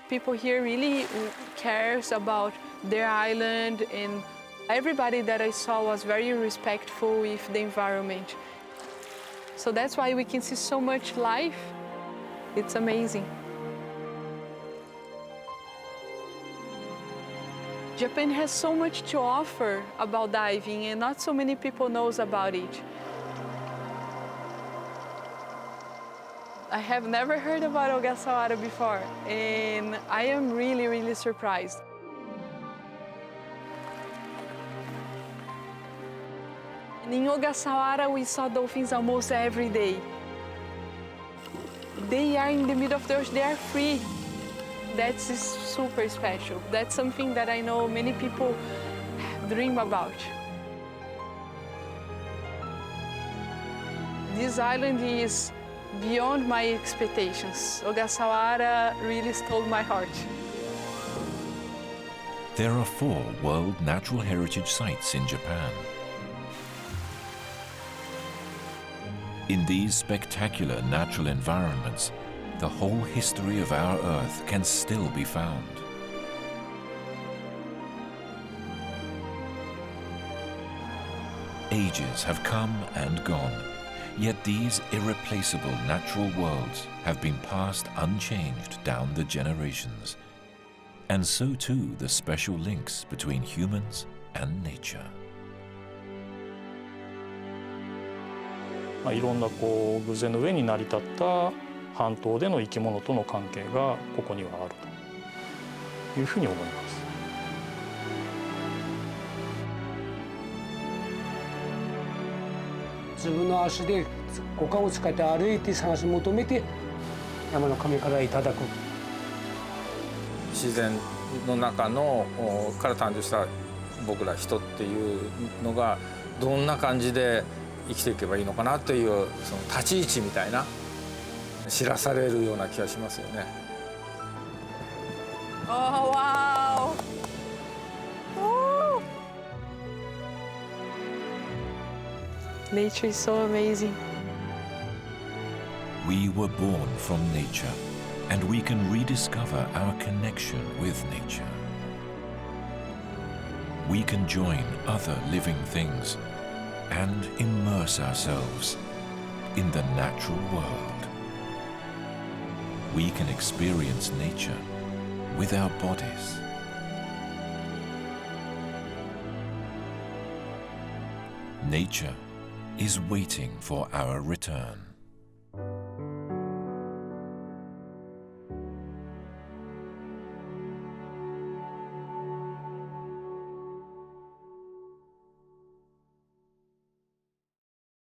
people here really cares about their island, and everybody that I saw was very respectful with the environment. So that's why we can see so much life. It's amazing. Japan has so much to offer about diving, and not so many people knows about it. I have never heard about Ogasawara before, and I am really, really surprised. In Ogasawara, we saw dolphins almost every day. They are in the middle of the ocean, they are free. That's super special. That's something that I know many people dream about. This island is beyond my expectations. Ogasawara really stole my heart. There are 4 World Natural Heritage Sites in Japan. In these spectacular natural environments, the whole history of our Earth can still be found. Ages have come and gone, yet these irreplaceable natural worlds have been passed unchanged down the generations. And so too the special links between humans and nature. いろんな偶然の上に成り立った半島での生き物との関係がここにはあるというふうに思います。自分の足で五感を使って歩いて探し求めて山の神からいただく。自然の中のから誕生した僕ら人っていうのがどんな感じで生きていけばいいのかなというその立ち位置みたいな知らされるような気がしますよね。Oh, wow! Woo! Nature is so amazing. We were born from nature, and we can rediscover our connection with nature. We can join other living things and immerse ourselves in the natural world. We can experience nature with our bodies. Nature is waiting for our return.